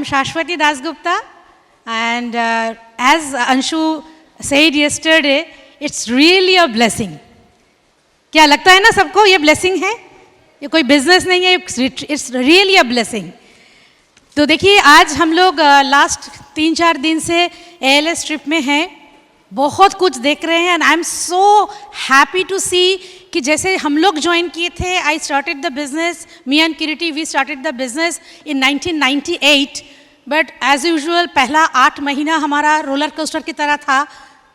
Shashwati Dasgupta, and as Anshu said yesterday, it's really a blessing. क्या लगता है ना सबको ये blessing है? ये कोई business नहीं है, it's really a blessing. तो देखिए आज हम लोग लास्ट 3-4 दिन से ALS ट्रिप में हैं, बहुत कुछ देख रहे हैं and I am so happy to see कि जैसे हम लोग ज्वाइन किए थे, I started the business, me and Kiriti we started the business in 1998, but as usual पहला 8 महीना हमारा रोलर कोस्टर की तरह था,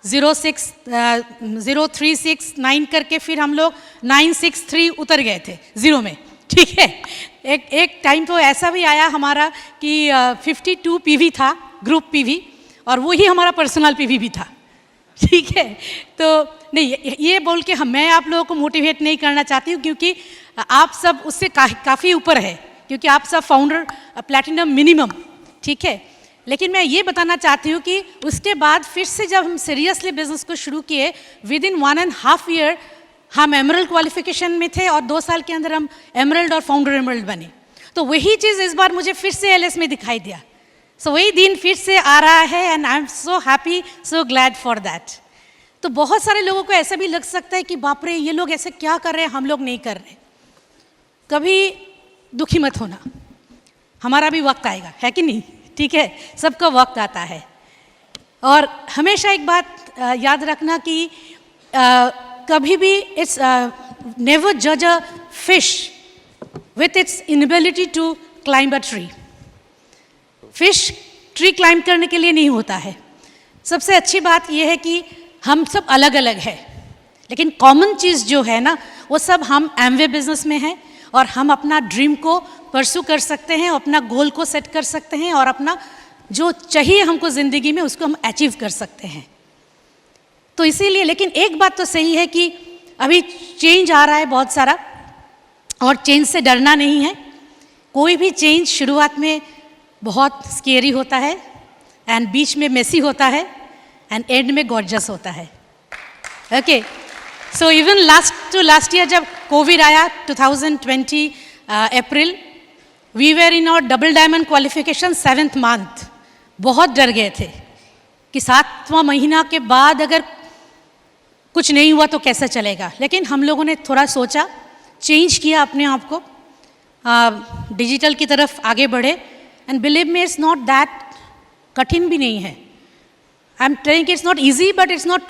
0-3-6-9 करके फिर हम लोग 9-6-3 उतर गए थे जीरो में, ठीक है। एक टाइम तो ऐसा भी आया हमारा कि 52 PV था, ग्रुप PV, और वही हमारा पर्सनल PV भी था, ठीक है। तो नहीं, ये बोल के मैं आप लोगों को मोटिवेट नहीं करना चाहती हूँ, क्योंकि आप सब उससे काफ़ी ऊपर है, क्योंकि आप सब फाउंडर प्लैटिनम मिनिमम, ठीक है। लेकिन मैं ये बताना चाहती हूँ कि उसके बाद फिर से जब हम सीरियसली बिजनेस को शुरू किए, विद इन 1.5 ईयर हम एमरल्ड क्वालिफिकेशन में थे और 2 साल के अंदर हम एमरल्ड और फाउंडर एमरल्ड बने। तो वही चीज़ इस बार मुझे फिर से LS में दिखाई दिया, सो वही दिन फिर से आ रहा है and I am so happy, so glad for that. तो बहुत सारे लोगों को ऐसा भी लग सकता है कि बाप रे ये लोग ऐसे क्या कर रहे हैं, हम लोग नहीं कर रहे। कभी दुखी मत होना, हमारा भी वक्त आएगा, है कि नहीं, ठीक है, सबका वक्त आता है। और हमेशा एक बात याद रखना कि कभी भी इट्स नेवर जज a fish with its inability to climb a tree. Fish tree climb करने के लिए नहीं होता है। सबसे अच्छी बात यह है कि हम सब अलग अलग है, लेकिन कॉमन चीज़ जो है ना, वो सब हम एमवे बिजनेस में हैं और हम अपना ड्रीम को परसू कर सकते हैं, अपना गोल को सेट कर सकते हैं और अपना जो चाहिए हमको ज़िंदगी में उसको हम अचीव कर सकते हैं। तो इसीलिए, लेकिन एक बात तो सही है कि अभी चेंज आ रहा है बहुत सारा, और चेंज से डरना नहीं है। कोई भी चेंज शुरुआत में बहुत स्केरी होता है एंड बीच में मेसी होता है एंड एंड में गॉर्जस होता है, okay. So even last year जब कोविड आया 2020 April, we were in our double diamond qualification 7th month. बहुत डर गए थे कि 7वां महीना के बाद अगर कुछ नहीं हुआ तो कैसा चलेगा। लेकिन हम लोगों ने थोड़ा सोचा, चेंज किया अपने आप को, डिजिटल की तरफ आगे बढ़े and believe me it's not that कठिन भी नहीं है। I am telling it's not easy but it's not,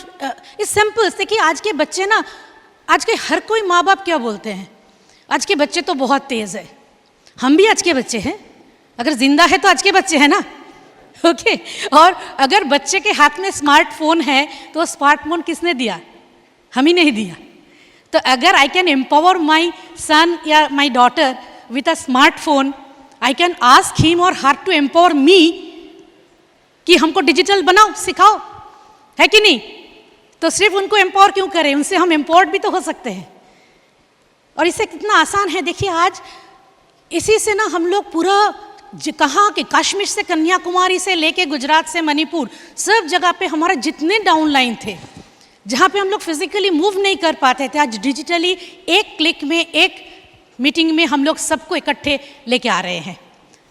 it's simple. देखिए आज के बच्चे ना, आज के हर कोई माँ बाप क्या बोलते हैं, आज के बच्चे तो बहुत तेज़ है। हम भी आज के बच्चे हैं, अगर जिंदा है तो आज के बच्चे हैं ना, ओके। और अगर बच्चे के हाथ में स्मार्टफोन है तो स्मार्टफोन किसने दिया, हम ही नहीं दिया। तो अगर आई कैन एम्पावर माई सन या my daughter with a smartphone, I can ask him और हर टू एम्पावर मी कि हमको डिजिटल बनाओ, सिखाओ, है कि नहीं। तो सिर्फ उनको एम्पावर क्यों करें, उनसे हम एम्पावर्ड भी तो हो सकते हैं। और इसे कितना आसान है, देखिए आज इसी से ना हम लोग पूरा कहाँ के कश्मीर से कन्याकुमारी से लेके गुजरात से मणिपुर, सब जगह पे हमारा जितने डाउनलाइन थे, जहाँ पे हम लोग फिजिकली मूव नहीं कर पाते थे, आज डिजिटली एक क्लिक में, एक मीटिंग में हम लोग सबको इकट्ठे लेके आ रहे हैं।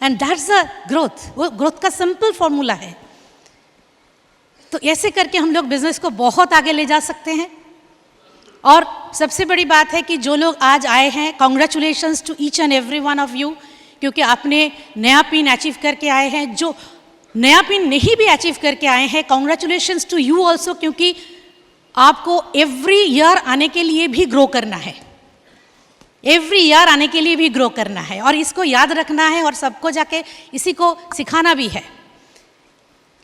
एंड दैट्स अ ग्रोथ, वो ग्रोथ का सिंपल फॉर्मूला है। तो ऐसे करके हम लोग बिजनेस को बहुत आगे ले जा सकते हैं। और सबसे बड़ी बात है कि जो लोग आज आए हैं, congratulations to each and every one of you, क्योंकि आपने नया पिन अचीव करके आए हैं। जो नया पिन नहीं भी अचीव करके आए हैं, कॉन्ग्रेचुलेशंस टू यू ऑल्सो, क्योंकि आपको एवरी ईयर आने के लिए भी ग्रो करना है, एवरी ईयर आने के लिए भी ग्रो करना है और इसको याद रखना है और सबको जाके इसी को सिखाना भी है।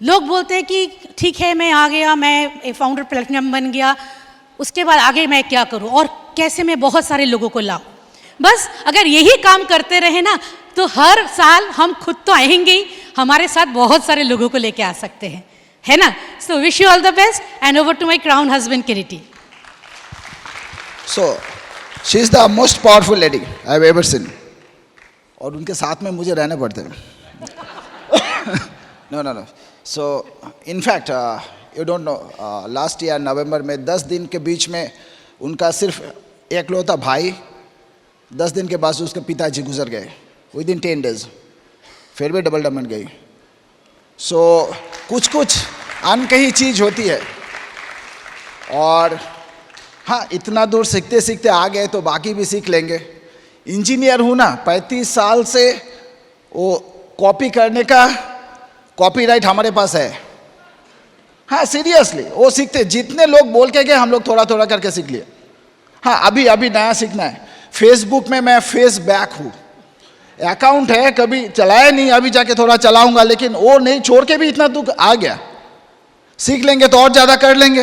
लोग बोलते हैं कि ठीक है मैं आ गया, मैं फाउंडर प्लैटिनम बन गया, उसके बाद आगे मैं क्या करूं और कैसे मैं बहुत सारे लोगों को लाऊं। बस अगर यही काम करते रहे ना तो हर साल हम खुद तो आएंगे ही, हमारे साथ बहुत सारे लोगों को लेके आ सकते हैं, है ना। So wish you all the best and over to my crown husband Kiriti. So she is the most powerful lady I have ever seen, और उनके साथ में मुझे रहने पड़ते हैं। No so in fact you don't know, last year November में 10 दिन के बीच में उनका सिर्फ एकलौता भाई 10 दिन के बाद उसके पिताजी गुजर गए, विद इन 10 days। फिर भी डबल डायमंड गई। सो कुछ कुछ अनकही चीज़ होती है। और हाँ, इतना दूर सीखते सीखते आ गए तो बाकी भी सीख लेंगे। इंजीनियर हूँ ना, 35 साल से वो कॉपी करने का कॉपीराइट हमारे पास है। हाँ सीरियसली, वो सीखते, जितने लोग बोल के गए हम लोग थोड़ा थोड़ा करके सीख लिए। हाँ अभी अभी नया सीखना है। फेसबुक में मैं फेस बैक हूँ, अकाउंट है, कभी चलाया नहीं, अभी जाके थोड़ा चलाऊंगा, लेकिन वो नहीं छोड़ के भी इतना दुख आ गया। सीख लेंगे तो और ज़्यादा कर लेंगे।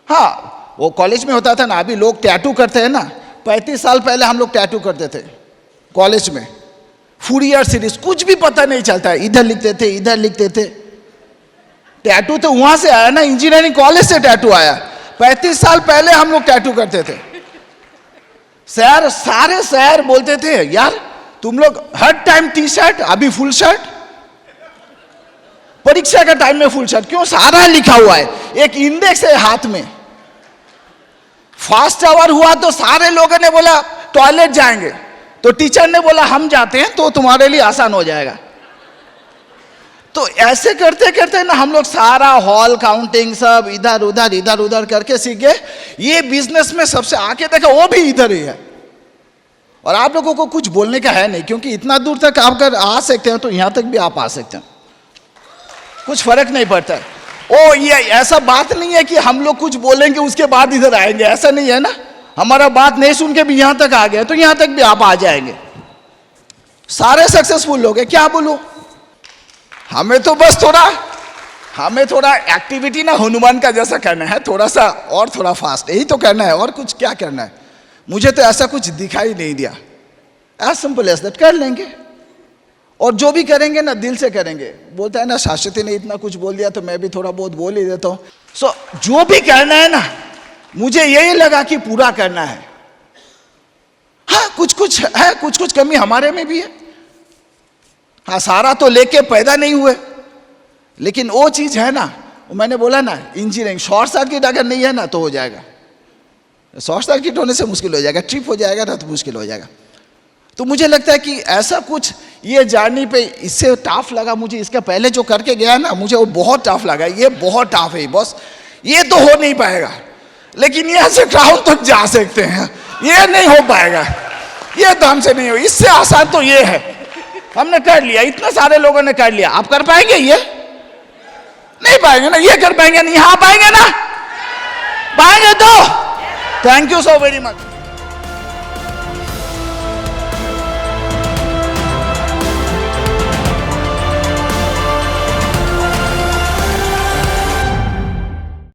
हाँ वो कॉलेज में होता था ना, अभी लोग टैटू करते हैं ना, 35 साल पहले हम लोग टैटू करते थे कॉलेज में, फूरियर सीरीज, कुछ भी पता नहीं चलता है, इधर लिखते थे इधर लिखते थे। टैटू तो वहां से आया ना, इंजीनियरिंग कॉलेज से टैटू आया। 35 साल पहले हम लोग टैटू करते थे। सर, सारे सर बोलते थे यार तुम लोग हर टाइम टी शर्ट, अभी फुल शर्ट, परीक्षा का टाइम में फुल शर्ट क्यों? सारा लिखा हुआ है, एक इंडेक्स है हाथ में। फास्ट आवर हुआ तो सारे लोगों ने बोला टॉयलेट जाएंगे, तो टीचर ने बोला हम जाते हैं तो तुम्हारे लिए आसान हो जाएगा। तो ऐसे करते करते ना हम लोग सारा हॉल काउंटिंग सब इधर उधर करके सीख गए। ये बिजनेस में सबसे आगे देखा वो भी इधर ही है। और आप लोगों को कुछ बोलने का है नहीं, क्योंकि इतना दूर तक आप अगर आ सकते हैं तो यहां तक भी आप आ सकते हैं, कुछ फर्क नहीं पड़ता है। ओ ये ऐसा बात नहीं है कि हम लोग कुछ बोलेंगे उसके बाद इधर आएंगे, ऐसा नहीं है ना। हमारा बात नहीं सुन के भी यहां तक आ गए तो यहां तक भी आप आ जाएंगे। सारे सक्सेसफुल लोग हैं, क्या बोलूं। हमें तो बस थोड़ा एक्टिविटी ना हनुमान का जैसा करना है, थोड़ा सा और थोड़ा फास्ट, यही तो करना है, और कुछ क्या करना है। मुझे तो ऐसा कुछ दिखाई नहीं दिया। एज सिंपल एज दैट, कर लेंगे। और जो भी करेंगे ना दिल से करेंगे। बोलता है ना शाश्वती ने इतना कुछ बोल दिया तो मैं भी थोड़ा बहुत बोल ही देता हूँ। सो जो भी करना है ना, मुझे यही लगा कि पूरा करना है। हाँ कुछ कुछ है, कुछ कुछ कमी हमारे में भी है। हाँ सारा तो लेके पैदा नहीं हुए, लेकिन वो चीज है ना, वो मैंने बोला ना, इंजीनियरिंग शॉर्ट सर्किट अगर नहीं है ना तो हो जाएगा। शॉर्ट सर्किट होने से मुश्किल हो जाएगा, ट्रिप हो जाएगा ना तो मुश्किल हो जाएगा। तो मुझे लगता है कि ऐसा कुछ ये जर्नी पे इससे टफ लगा मुझे, इसका पहले जो करके गया ना मुझे वो बहुत टफ लगा। ये बहुत टफ है बॉस, ये तो हो नहीं पाएगा, लेकिन यहाँ से क्राउन तक जा सकते हैं, ये नहीं हो पाएगा, ये तो हमसे नहीं हो। इससे आसान तो ये है, हमने कर लिया, इतने सारे लोगों ने कर लिया। आप कर पाएंगे? ये नहीं पाएंगे ना, ये कर पाएंगे नहीं, यहाँ पाएंगे ना, पाएंगे तो। Thank you so very much.